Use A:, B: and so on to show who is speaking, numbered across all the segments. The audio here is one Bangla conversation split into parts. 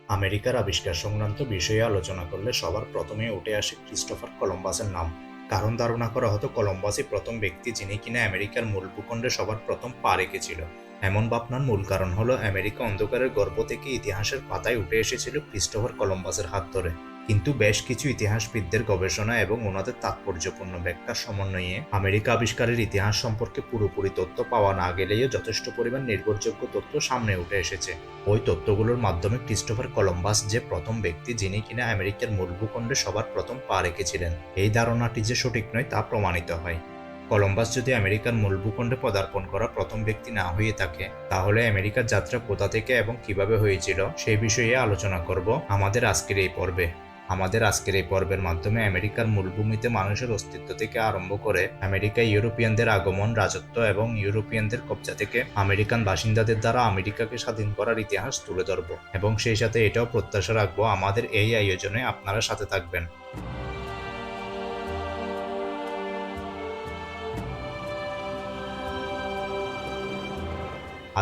A: আমেরিকার আবিষ্কার সংক্রান্ত বিষয়ে আলোচনা করলে সবার প্রথমে উঠে আসে ক্রিস্টোফার কলম্বাসের নাম। কারণ ধারণা করা হতো কলম্বাসই প্রথম ব্যক্তি যিনি কিনা আমেরিকার মূল ভূখণ্ডে সবার প্রথম পা রেখেছিল। এমন ভাবনার মূল কারণ হলো আমেরিকা অন্ধকারের গর্ভ থেকে ইতিহাসের পাতায় উঠে এসেছিল ক্রিস্টোফার কলম্বাসের হাত ধরে। কিন্তু বেশ কিছু ইতিহাসবিদদের গবেষণা এবং ওনাদের তাৎপর্যপূর্ণ ব্যাখ্যার সমন্বয়ে আমেরিকা আবিষ্কারের ইতিহাস সম্পর্কে পুরোপুরি তথ্য পাওয়া না গেলেও যথেষ্ট পরিমাণ নির্ভরযোগ্য তথ্য সামনে উঠে এসেছে। ওই তথ্যগুলোর মাধ্যমে ক্রিস্টোফার কলম্বাস যে প্রথম ব্যক্তি যিনি কিনা আমেরিকার মূল ভূখণ্ডে সবার প্রথম পা রেখেছিলেন, এই ধারণাটি যে সঠিক নয় তা প্রমাণিত হয়। কলম্বাস যদি আমেরিকার মূল ভূখণ্ডে পদার্পণ করা প্রথম ব্যক্তি না হয়ে থাকে, তাহলে আমেরিকার যাত্রা কোথা থেকে এবং কিভাবে হয়েছিল সেই বিষয়ে আলোচনা করব আমাদের আজকের এই পর্বের মাধ্যমে আমেরিকার মূলভূমিতে মানুষের অস্তিত্ব থেকে আরম্ভ করে আমেরিকায় ইউরোপিয়ানদের আগমন, রাজত্ব এবং ইউরোপিয়ানদের কবজা থেকে আমেরিকান বাসিন্দাদের দ্বারা আমেরিকাকে স্বাধীন করার ইতিহাস তুলে ধরব এবং সেই সাথে এটাও প্রত্যাশা রাখবো আমাদের এই আয়োজনে আপনারা সাথে থাকবেন।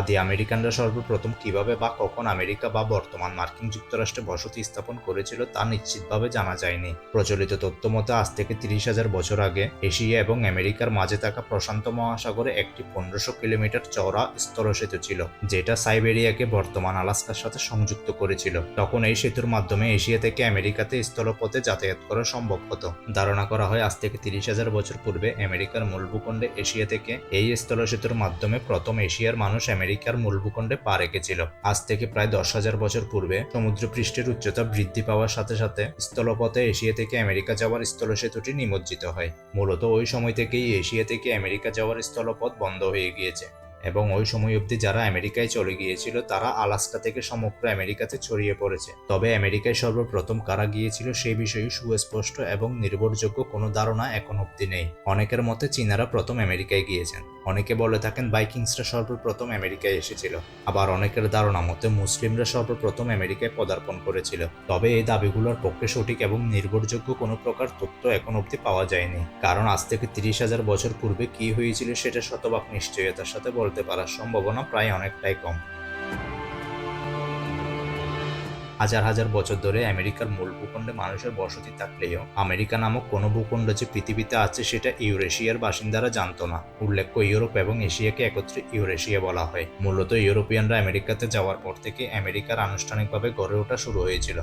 A: আদি আমেরিকানরা সর্বপ্রথম কিভাবে বা কখন আমেরিকা বা বর্তমান মার্কিন যুক্তরাষ্ট্রে বসতি স্থাপন করেছিল তা নিশ্চিতভাবে জানা যায়নি। প্রচলিত তথ্য মতে আজ থেকে 30,000 বছর আগে এশিয়া এবং আমেরিকার মাঝে থাকা প্রশান্ত মহাসাগরে একটি 1500 কিলোমিটার চওড়া স্থলসেতু ছিল, যেটা সাইবেরিয়াকে বর্তমান আলাস্কার সাথে সংযুক্ত করেছিল। তখন এই সেতুর মাধ্যমে এশিয়া থেকে আমেরিকাতে স্থলপথে যাতায়াত করা সম্ভব হতো। ধারণা করা হয় আজ থেকে 30,000 বছর পূর্বে আমেরিকার মূল ভূখণ্ডে এশিয়া থেকে এই স্থলসেতুর মাধ্যমে প্রথম এশিয়ার মানুষ আমেরিকার মূল ভূখণ্ডে পা রেখেছিল। আজ থেকে প্রায় 10,000 বছর পূর্বে সমুদ্রপৃষ্ঠের উচ্চতা বৃদ্ধি পাওয়ার সাথে সাথে স্থলপথে এশিয়া থেকে আমেরিকা যাওয়ার স্থলসেতুটি নিমজ্জিত হয়। মূলত ওই সময় থেকেই এশিয়া থেকে আমেরিকা যাওয়ার স্থলপথ বন্ধ হয়ে গিয়েছে এবং ওই সময় অবধি যারা আমেরিকায় চলে গিয়েছিল তারা আলাস্কা থেকে সমগ্র আমেরিকাতে ছড়িয়ে পড়েছে। তবে আমেরিকায় সর্বপ্রথম কারা গিয়েছিল সেই বিষয়ে সুস্পষ্ট এবং নির্ভরযোগ্য কোনো ধারণা এখন অবধি নেই। অনেকের মতে চীনারা প্রথম আমেরিকায় গিয়েছেন, অনেকে বলে থাকেন ভাইকিংসরা সর্বপ্রথম আমেরিকায় এসেছিল, আবার অনেকের ধারণা মতে মুসলিমরা সর্বপ্রথম আমেরিকায় পদার্পণ করেছিল। তবে এই দাবিগুলোর পক্ষে সঠিক এবং নির্ভরযোগ্য কোনো প্রকার তথ্য এখন অবধি পাওয়া যায়নি, কারণ আজ থেকে 30,000 বছর পূর্বে কি হয়েছিল সেটা শতভাগ নিশ্চয়তার সাথে বলতে পারার সম্ভাবনা প্রায় অনেকটাই কম। হাজার হাজার বছর ধরে আমেরিকার মূল ভূখণ্ডে মানুষের বসতি থাকলেও আমেরিকা নামক কোনো ভূখণ্ড যে পৃথিবীতে আছে সেটা ইউরেশিয়ার বাসিন্দারা জানতো না। উল্লেখ্য, ইউরোপ এবং এশিয়াকে একত্রে ইউরেশিয়া বলা হয়। মূলত ইউরোপিয়ানরা আমেরিকাতে যাওয়ার পর থেকে আমেরিকার আনুষ্ঠানিকভাবে গড়ে ওঠা শুরু হয়েছিল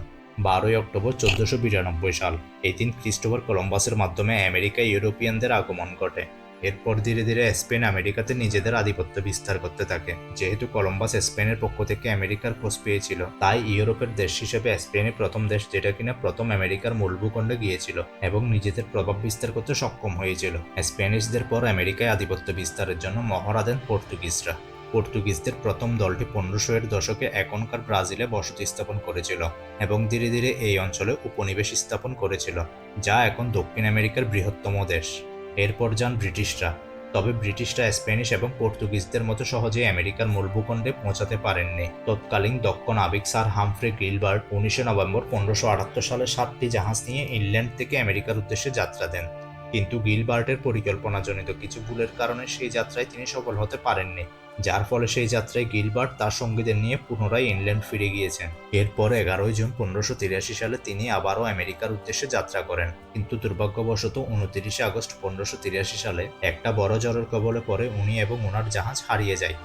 A: 12ই অক্টোবর 1492 সাল। এই দিন ক্রিস্টোফার কলম্বাসের মাধ্যমে আমেরিকায় ইউরোপিয়ানদের আগমন ঘটে। এরপর ধীরে ধীরে স্পেন আমেরিকাতে নিজেদের আধিপত্য বিস্তার করতে থাকে। যেহেতু কলম্বাস স্পেনের পক্ষ থেকে আমেরিকার খোঁজ পেয়েছিল, তাই ইউরোপের দেশ হিসেবে স্পেনই প্রথম দেশ যেটা কিনা প্রথম আমেরিকার মূল ভূখণ্ডে গিয়েছিল এবং নিজেদের প্রভাব বিস্তার করতে সক্ষম হয়েছিল। স্প্যানিশদের পর আমেরিকায় আধিপত্য বিস্তারের জন্য মহড়া দেন পর্তুগিজরা। পর্তুগিজদের প্রথম দলটি 1500-এর দশকে এখনকার ব্রাজিলে বসতি স্থাপন করেছিল এবং ধীরে ধীরে এই অঞ্চলে উপনিবেশ স্থাপন করেছিল, যা এখন দক্ষিণ আমেরিকার বৃহত্তম দেশ। এরপর যান ব্রিটিশরা। তবে ব্রিটিশরা স্প্যানিশ এবং পর্তুগিজদের মতো সহজেই আমেরিকার মূল ভূখণ্ডে পৌঁছাতে পারেননি। তৎকালীন দক্ষ নাবিক স্যার হামফ্রে গিলবার্ট 19 নভেম্বর 1578 সালে 7টি জাহাজ নিয়ে ইংল্যান্ড থেকে আমেরিকার উদ্দেশ্যে যাত্রা দেন। কিন্তু গিলবার্টের পরিকল্পনাজনিত কিছু ভুলের কারণে সেই যাত্রায় তিনি সফল হতে পারেননি, যার ফলে সেই যাত্রায় গিলবার্ট তার সঙ্গীদের নিয়ে পুনরায় ইংল্যান্ড ফিরে গিয়েছেন। এরপর 11 জুন 1583 সালে তিনি আবারও আমেরিকার উদ্দেশ্যে যাত্রা করেন, কিন্তু দুর্ভাগ্যবশত 29 আগস্ট 1583 সালে একটা বড় ঝড়ের কবলে পড়ে উনি এবং ওনার জাহাজ হারিয়ে যায়।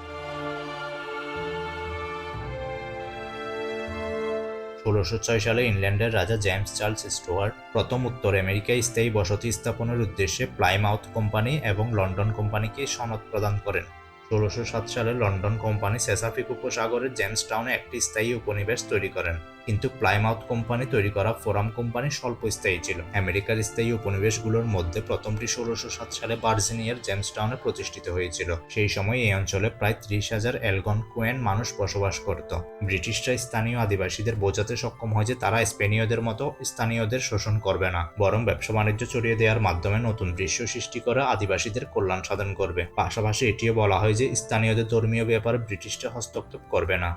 A: 1606 সালে ইংল্যান্ডের রাজা জেমস চার্লস স্টুয়ার্ট প্রথম উত্তর আমেরিকায় স্থায়ী বসতি স্থাপনের উদ্দেশ্যে প্লাইমাউথ কোম্পানি এবং লন্ডন কোম্পানিকে সনদ প্রদান করেন। 1607 সালে লন্ডন কোম্পানি চেসাপিক উপসাগরের জেমস টাউনে একটি স্থায়ী উপনিবেশ তৈরি করেন, কিন্তু প্লাইমাউথ কোম্পানি তৈরি করা ফোরাম কোম্পানি স্বল্পস্থায়ী ছিল। আমেরিকার স্থায়ী উপনিবেশগুলোর মধ্যে প্রথমটি 1607 সালে ভার্জিনিয়ার জেমস টাউনে প্রতিষ্ঠিত হয়েছিল। সেই সময় এই অঞ্চলে প্রায় 30,000 অ্যালগনকুয়েন মানুষ বসবাস করত। ব্রিটিশরা স্থানীয় আদিবাসীদের বোঝাতে সক্ষম হয় যে তারা স্পেনীয়দের মতো স্থানীয়দের শোষণ করবে না, বরং ব্যবসা বাণিজ্য ছড়িয়ে দেওয়ার মাধ্যমে নতুন দৃশ্য সৃষ্টি করে আদিবাসীদের কল্যাণ সাধন করবে। পাশাপাশি এটিও বলা হয় যে স্থানীয়দের ধর্মীয় ব্যাপারে ব্রিটিশরা হস্তক্ষেপ করবে না।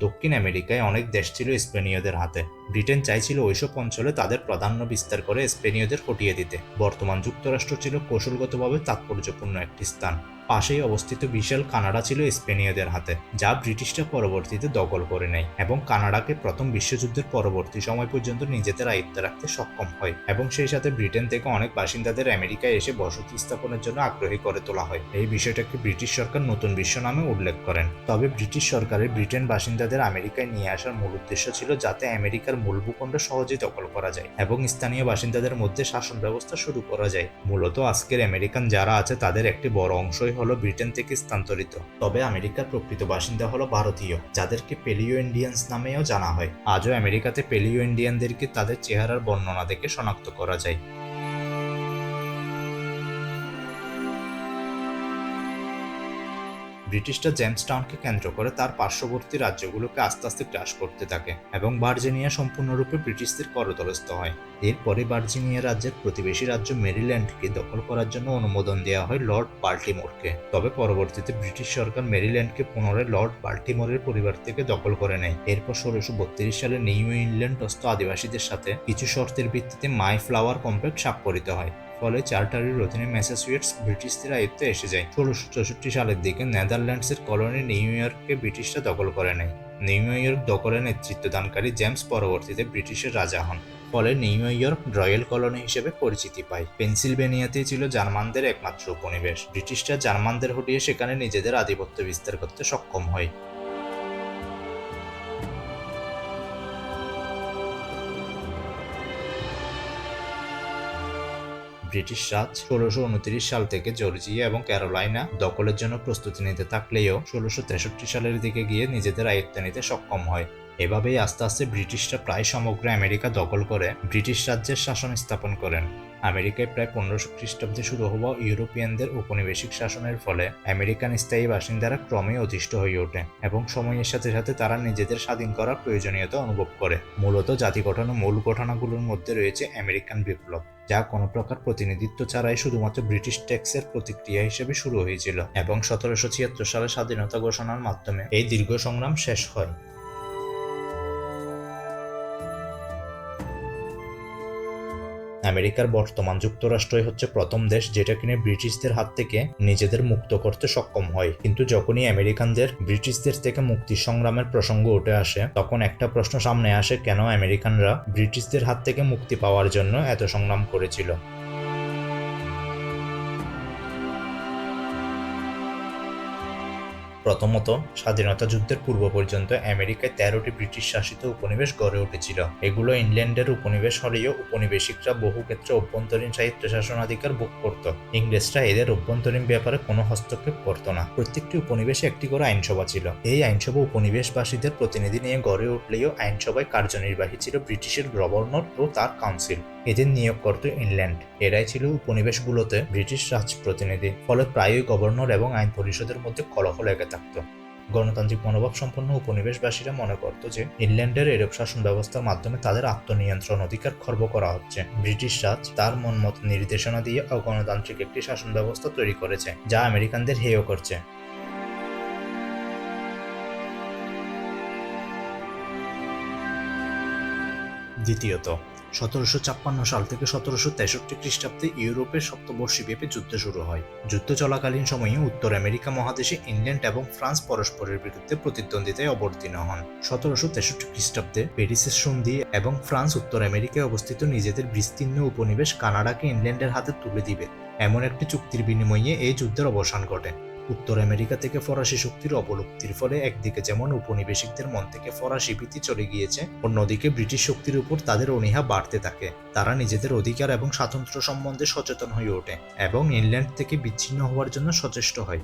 A: দক্ষিণ আমেরিকায় অনেক দেশ ছিল স্পেনীয়দের হাতে। ব্রিটেন চাইছিল ওইসব অঞ্চলে তাদের প্রাধান্য বিস্তার করে স্পেনীয়দের হটিয়ে দিতে। বর্তমান যুক্তরাষ্ট্র ছিল কৌশলগতভাবে তাৎপর্যপূর্ণ একটি স্থান। পাশেই অবস্থিত বিশাল কানাডা ছিল স্পেনীয়দের হাতে, যা ব্রিটিশরা পরবর্তীতে দখল করে নেয় এবং কানাডাকে প্রথম বিশ্বযুদ্ধের পরবর্তী সময় পর্যন্ত নিজেদের আয়ত্তে রাখতে সক্ষম হয় এবং সেই সাথে ব্রিটেন থেকে অনেক বাসিন্দাদের আমেরিকায় এসে বসতি স্থাপনের জন্য আগ্রহী করে তোলা হয়। এই বিষয়টাকে ব্রিটিশ সরকার নতুন বিশ্ব নামে উল্লেখ করেন। তবে ব্রিটিশ সরকারের ব্রিটেন বাসিন্দাদের আমেরিকায় নিয়ে আসার মূল উদ্দেশ্য ছিল যাতে আমেরিকার মূল ভূখণ্ড সহজেই দখল করা যায় এবং স্থানীয় বাসিন্দাদের মধ্যে শাসন ব্যবস্থা শুরু করা যায়। মূলত আজকের আমেরিকান যারা আছে তাদের একটি বড় অংশই হলো ব্রিটেন থেকে স্থানান্তরিত। তবে আমেরিকার প্রকৃত বাসিন্দা হলো ভারতীয়, যাদেরকে পেলিও ইন্ডিয়ান্স নামেও জানা হয়। আজও আমেরিকাতে পেলিও ইন্ডিয়ানদেরকে তাদের চেহারার বর্ণনা দেখে শনাক্ত করা যায়। ব্রিটিশরা জেমসটাউনকে কেন্দ্র করে তার পার্শ্ববর্তী রাজ্যগুলোকে আস্তে আস্তে গ্রাস করতে থাকে এবং ভার্জিনিয়া সম্পূর্ণরূপে ব্রিটিশদের করতলস্থ হয়। এরপরে ভার্জিনিয়া রাজ্যের প্রতিবেশী রাজ্য মেরিল্যান্ডকে দখল করার জন্য অনুমোদন দেওয়া হয় লর্ড বাল্টিমোরকে। তবে পরবর্তীতে ব্রিটিশ সরকার মেরিল্যান্ডকে পুনরায় লর্ড বাল্টিমোরের পরিবার থেকে দখল করে নেয়। এরপর 1632 সালে নিউ ইংল্যান্ডস্থ আদিবাসীদের সাথে কিছু শর্তের ভিত্তিতে মাই ফ্লাওয়ার কম্প্যাক্ট স্বাক্ষরিত হয়। ফলে চার্টারের অধীনে ম্যাসাচুসেটস ব্রিটিশদের আয়ত্তে এসে যায়। 1664 সালের দিকে নেদারল্যান্ডসের কলোনি নিউ ইয়র্ককে ব্রিটিশরা দখল করে নেয়। নিউ ইয়র্ক দখলের নেতৃত্বদানকারী জেমস পরবর্তীতে ব্রিটিশের রাজা হন। ফলে নিউ ইয়র্ক রয়্যাল কলোনি হিসেবে পরিচিতি পায়। পেনসিলভেনিয়াতেই ছিল জার্মানদের একমাত্র উপনিবেশ। ব্রিটিশরা জার্মানদের হটিয়ে সেখানে নিজেদের আধিপত্য বিস্তার করতে সক্ষম হয়। ব্রিটিশ রাজ 1629 সাল থেকে জর্জিয়া এবং ক্যারোলাইনা দখলের জন্য প্রস্তুতি নিতে থাকলেও 1663 সালের দিকে গিয়ে নিজেদের আয়ত্তে নিতে সক্ষম হয়। এভাবেই আস্তে আস্তে ব্রিটিশরা প্রায় সমগ্র আমেরিকা দখল করে ব্রিটিশ রাজ্যের শাসন স্থাপন করেন। আমেরিকায় প্রায় 1500 খ্রিস্টাব্দে শুরু হওয়া ইউরোপিয়ানদের উপনিবেশিক শাসনের ফলে আমেরিকান স্থায়ী বাসিন্দারা ক্রমেই অতিষ্ঠ হয়ে ওঠে এবং সময়ের সাথে সাথে তারা নিজেদের স্বাধীন করার প্রয়োজনীয়তা অনুভব করে। মূলত জাতি গঠনের মূল ঘটনাগুলোর মধ্যে রয়েছে আমেরিকান বিপ্লব, যা কোনো প্রকার প্রতিনিধিত্ব ছাড়াই শুধুমাত্র ব্রিটিশ ট্যাক্সের প্রতিক্রিয়া হিসেবে শুরু হয়েছিল এবং 1776 সালে স্বাধীনতা ঘোষণার মাধ্যমে এই দীর্ঘ সংগ্রাম শেষ হয়। আমেরিকার বর্তমান যুক্তরাষ্ট্রই হচ্ছে প্রথম দেশ যেটা কিনা ব্রিটিশদের হাত থেকে নিজেদের মুক্ত করতে সক্ষম হয়। কিন্তু যখনই আমেরিকানদের ব্রিটিশদের থেকে মুক্তি সংগ্রামের প্রসঙ্গ উঠে আসে, তখন একটা প্রশ্ন সামনে আসে, কেন আমেরিকানরা ব্রিটিশদের হাত থেকে মুক্তি পাওয়ার জন্য এত সংগ্রাম করেছিল। প্রথমত, স্বাধীনতা যুদ্ধের পূর্ব পর্যন্ত আমেরিকায় 13টি ব্রিটিশ শাসিত উপনিবেশ গড়ে উঠেছিল। এগুলো ইংল্যান্ডের উপনিবেশ হলেও উপনিবেশিকরা বহু ক্ষেত্রে অভ্যন্তরীণ সাহিত্য শাসনাধিকার ভোগ করত। ইংরেজরা এদের অভ্যন্তরীণ ব্যাপারে কোনো হস্তক্ষেপ করত না। প্রত্যেকটি উপনিবেশে একটি করে আইনসভা ছিল। এই আইনসভা উপনিবেশবাসীদের প্রতিনিধি নিয়ে গড়ে উঠলেও আইনসভায় কার্যনির্বাহী ছিল ব্রিটিশের গভর্নর ও তার কাউন্সিল। এদের নিয়োগ করত ইংল্যান্ড। এরাই ছিল উপনিবেশগুলোতে ব্রিটিশ রাজপ্রতিনিধি। ফলে প্রায়ই গভর্নর এবং আইন পরিষদের মধ্যে কলহ লেগে থাকত। গণতান্ত্রিক মনোভাব সম্পন্ন উপনিবেশবাসীরা মনে করত যে ইংল্যান্ডের এরূপ শাসন ব্যবস্থার মাধ্যমে তাদের আত্মনিয়ন্ত্রণ অধিকার খর্ব করা হচ্ছে। ব্রিটিশ রাজ তার মনমত নির্দেশনা দিয়ে অগণতান্ত্রিক একটি শাসন ব্যবস্থা তৈরি করেছে, যা আমেরিকানদের হেয় করছে। দ্বিতীয়ত, 1756 সাল থেকে 1763 খ্রিস্টাব্দে ইউরোপের সপ্তবর্ষীব্যাপী যুদ্ধ শুরু হয়। যুদ্ধ চলাকালীন সময়ে উত্তর আমেরিকা মহাদেশে ইংল্যান্ড এবং ফ্রান্স পরস্পরের বিরুদ্ধে প্রতিদ্বন্দ্বিতায় অবতীর্ণ হন। 1763 খ্রিস্টাব্দে প্যারিসের সন্ধি এবং ফ্রান্স উত্তর আমেরিকায় অবস্থিত নিজেদের বিস্তীর্ণ উপনিবেশ কানাডাকে ইংল্যান্ডের হাতে তুলে দিবে এমন একটি চুক্তির বিনিময়ে এই যুদ্ধের অবসান ঘটে। উত্তর আমেরিকা থেকে ফরাসি শক্তির অবলুপ্তির ফলে একদিকে যেমন উপনিবেশিকদের মন থেকে ফরাসি ভীতি চলে গিয়েছে, অন্যদিকে ব্রিটিশ শক্তির উপর তাদের অনীহা বাড়তে থাকে। তারা নিজেদের অধিকার এবং স্বাতন্ত্র্য সম্বন্ধে সচেতন হয়ে ওঠে এবং ইংল্যান্ড থেকে বিচ্ছিন্ন হওয়ার জন্য সচেষ্ট হয়।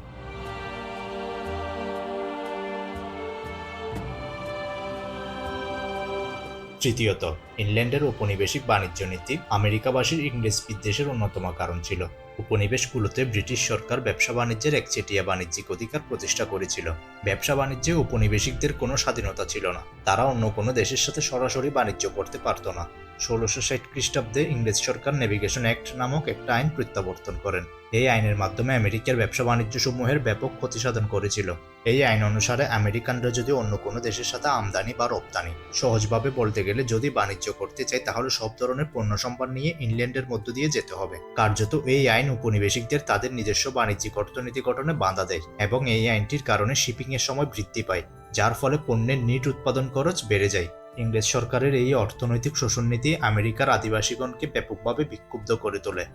A: তৃতীয়ত, ইংল্যান্ডের উপনিবেশিক বাণিজ্য নীতি আমেরিকাবাসীর ইংরেজ বিদ্বেষের অন্যতম কারণ ছিল। উপনিবেশগুলোতে ব্রিটিশ সরকার ব্যবসা বাণিজ্যের একচেটিয়া বাণিজ্যিক অধিকার প্রতিষ্ঠা করেছিল। ব্যবসা বাণিজ্যে উপনিবেশিকদের কোনো স্বাধীনতা ছিল না। তারা অন্য কোনো দেশের সাথে সরাসরি বাণিজ্য করতে পারত না। 1660 খ্রিস্টাব্দে ইংরেজ সরকার নেভিগেশন অ্যাক্ট নামক একটা আইন প্রত্যাবর্তন করেন। এই আইনের মাধ্যমে আমেরিকার ব্যবসা বাণিজ্য সমূহের ব্যাপক ক্ষতি সাধন করেছিল। এই আইন অনুসারে আমেরিকানরা যদি অন্য কোনো দেশের সাথে আমদানি বা রপ্তানি, সহজভাবে বলতে গেলে যদি বাণিজ্য করতে চায়, তাহলে সব ধরনের পণ্য সম্পদ নিয়ে ইংল্যান্ডের মধ্য দিয়ে যেতে হবে। কার্যত এই আইন উপনিবেশিকদের তাদের নিজস্ব বাণিজ্যিক অর্থনীতি গঠনে বাধা দেয় এবং এই আইনটির কারণে শিপিং এর সময় বৃদ্ধি পায়, যার ফলে পণ্যের নিট উৎপাদন খরচ বেড়ে যায়। ইংরেজ সরকারের এই অর্থনৈতিক শোষণ নীতি আমেরিকার আদিবাসীগণকে ব্যাপকভাবে বিক্ষুব্ধ করে তোলে।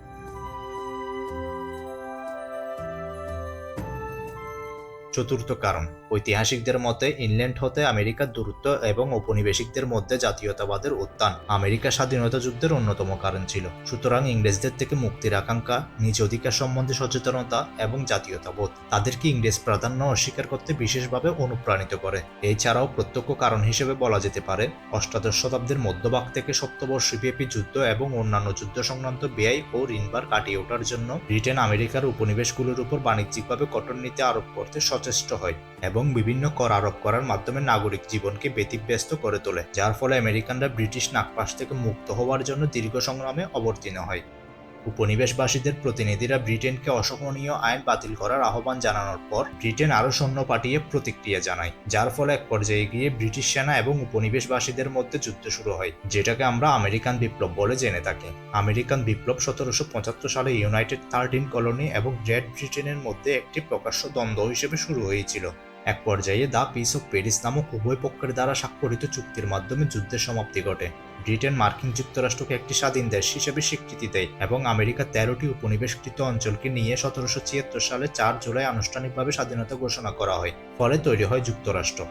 A: চতুর্থ কারণ, ঐতিহাসিকদের মতে ইংল্যান্ড হতে আমেরিকার দূরত্ব এবং ঔপনিবেশিকদের মধ্যে জাতীয়তাবাদের উত্থান আমেরিকা স্বাধীনতা যুদ্ধের অন্যতম কারণ ছিল। সুতরাং ইংরেজদের থেকে মুক্তির আকাঙ্ক্ষা, নিজ অধিকার সম্বন্ধে সচেতনতা এবং জাতীয়তাবোধ তাদেরকে ইংরেজ প্রাধান্য অস্বীকার করতে বিশেষভাবে অনুপ্রাণিত করে। এছাড়াও প্রত্যক্ষ কারণ হিসেবে বলা যেতে পারে অষ্টাদশ শতাব্দীর মধ্যভাগ থেকে সপ্তবর্ষব্যাপী যুদ্ধ এবং অন্যান্য যুদ্ধ সংক্রান্ত ব্যয় ও ঋণভার কাটিয়ে ওঠার জন্য ব্রিটেন আমেরিকার উপনিবেশগুলোর উপর বাণিজ্যিকভাবে কঠোর নীতি আরোপ করতে সচেষ্ট হয় এবং বিভিন্ন কর আরোপ করার মাধ্যমে নাগরিক জীবনকে ব্যতিব্যস্ত করে তোলে, যার ফলে আমেরিকানরা ব্রিটিশ নাগপাশ থেকে মুক্ত হওয়ার জন্য দীর্ঘ সংগ্রামে অবতীর্ণ হয়। উপনিবেশবাসীদের প্রতিনিধিরা ব্রিটেনকে অসহনীয় আইন বাতিল করার আহ্বান জানানোর পর ব্রিটেন আরও সৈন্য পাঠিয়ে প্রতিক্রিয়া জানায়, যার ফলে এক পর্যায়ে গিয়ে ব্রিটিশ সেনা এবং উপনিবেশবাসীদের মধ্যে যুদ্ধ শুরু হয়, যেটাকে আমরা আমেরিকান বিপ্লব বলে জেনে থাকি। আমেরিকান বিপ্লব 1775 সালে ইউনাইটেড 13 কলোনি এবং গ্রেট ব্রিটেনের মধ্যে একটি প্রকাশ্য দ্বন্দ্ব হিসেবে শুরু হয়েছিল। এক পর্যায়ে দ্য পিস অফ প্যারিস নামক উভয় পক্ষের দ্বারা স্বাক্ষরিত চুক্তির মাধ্যমে যুদ্ধের সমাপ্তি ঘটে। ব্রিটেন মার্কিন যুক্তরাষ্ট্রকে একটি স্বাধীন দেশ হিসেবে স্বীকৃতি দেয় এবং আমেরিকা 13টি উপনিবেশকৃত অঞ্চলকে নিয়ে 1776 সালে 4 জুলাই আনুষ্ঠানিকভাবে স্বাধীনতা ঘোষণা করা হয়। ফলে তৈরি হয় যুক্তরাষ্ট্র।